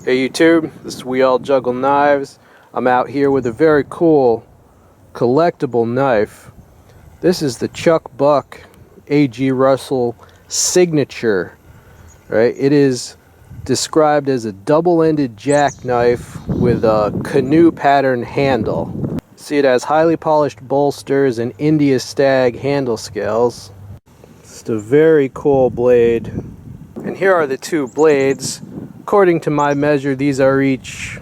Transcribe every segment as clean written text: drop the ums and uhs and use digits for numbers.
Hey YouTube, this is We All Juggle Knives. I'm out here with a very cool collectible knife. This is the Chuck Buck A.G. Russell signature. Right? It is described as a double-ended jackknife with a canoe pattern handle. See, it has highly polished bolsters and India Stag handle scales. It's a very cool blade. And here are the two blades. According to my measure, these are each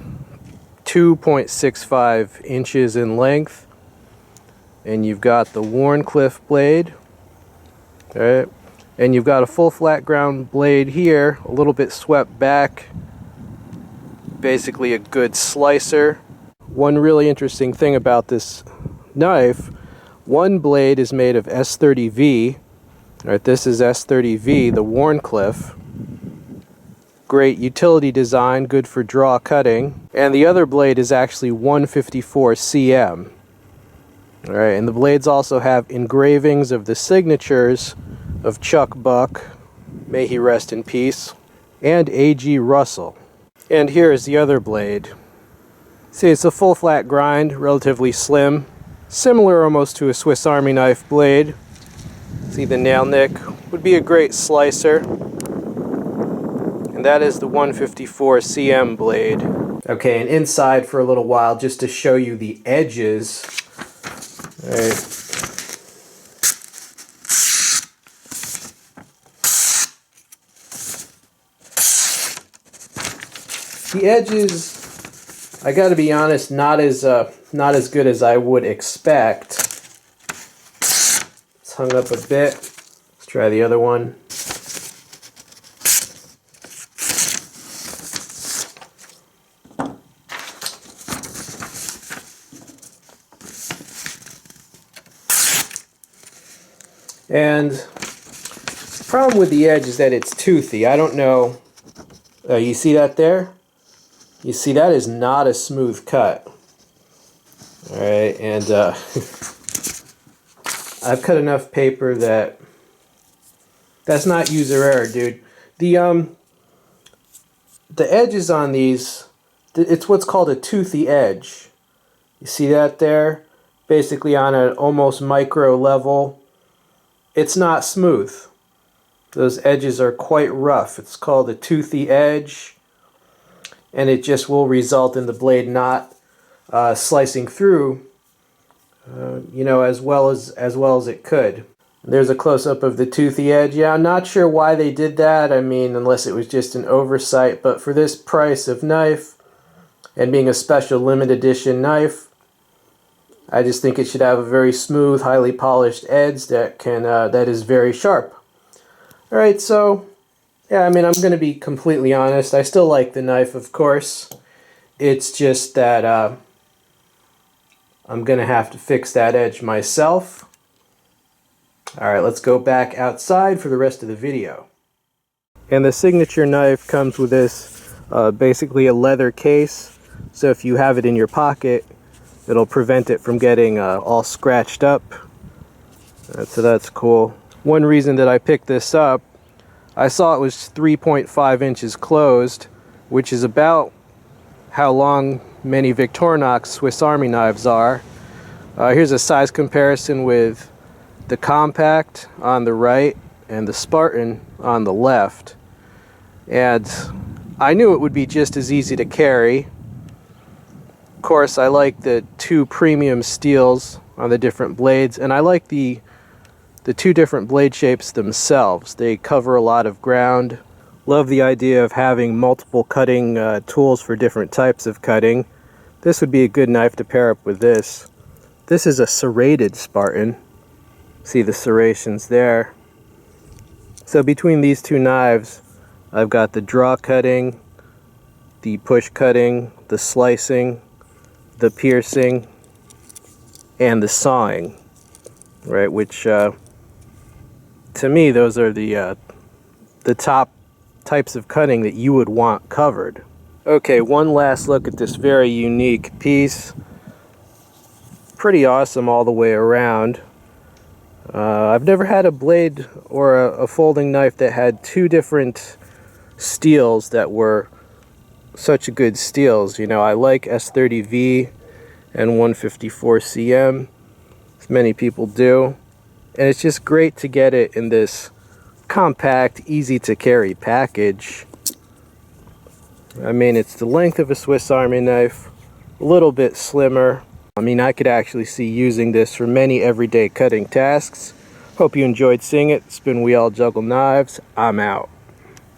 2.65 inches in length. And you've got the Wharncliffe blade. Right? And you've got a full flat ground blade here, a little bit swept back. Basically a good slicer. One really interesting thing about this knife, one blade is made of S30V. Right, this is S30V, the Wharncliffe. Great utility design, good for draw cutting. And the other blade is actually 154 cm. Alright, and the blades also have engravings of the signatures of Chuck Buck, may he rest in peace, and A.G. Russell. And here is the other blade. See, it's a full flat grind, relatively slim, similar almost to a Swiss Army knife blade. See, the nail nick would be a great slicer. And that is the 154 cm blade. Okay, and inside for a little while just to show you the edges. Right. The edges, I gotta be honest, not as good as I would expect. It's hung up a bit. Let's try the other one. And the problem with the edge is that it's toothy. I don't know. You see that there? You see, that is not a smooth cut. Alright, and I've cut enough paper that's not user error, dude. The edges on these, it's what's called a toothy edge. You see that there? Basically on an almost micro level. It's not smooth. Those edges are quite rough. It's called a toothy edge, and it just will result in the blade not slicing through, you know, as well as it could. There's a close-up of the toothy edge. Yeah, I'm not sure why they did that. I mean, unless it was just an oversight. But for this price of knife, and being a special limited edition knife, I just think it should have a very smooth, highly polished edge that is very sharp. Alright, so, yeah, I mean, I'm going to be completely honest. I still like the knife, of course. It's just that I'm going to have to fix that edge myself. Alright, let's go back outside for the rest of the video. And the signature knife comes with this, basically a leather case. So if you have it in your pocket, it'll prevent it from getting all scratched up. So that's cool. One reason that I picked this up, I saw it was 3.5 inches closed, which is about how long many Victorinox Swiss Army knives are. Here's a size comparison with the Compact on the right and the Spartan on the left. And I knew it would be just as easy to carry. Of course, I like the two premium steels on the different blades, and I like the two different blade shapes themselves. They cover a lot of ground. Love the idea of having multiple cutting tools for different types of cutting. This would be a good knife to pair up with this. This is a serrated Spartan. See the serrations there. So between these two knives, I've got the draw cutting, the push cutting, the slicing, the piercing, and the sawing, right? Which, to me, those are the top types of cutting that you would want covered. Okay, one last look at this very unique piece. Pretty awesome all the way around. I've never had a blade or a folding knife that had two different steels that were such good steels. You know, I like S30V and 154cm, as many people do, and it's just great to get it in this compact, easy to carry package. I mean, it's the length of a Swiss Army knife, a little bit slimmer. I mean, I could actually see using this for many everyday cutting tasks. Hope you enjoyed seeing it. Spin, we all juggle knives. I'm out.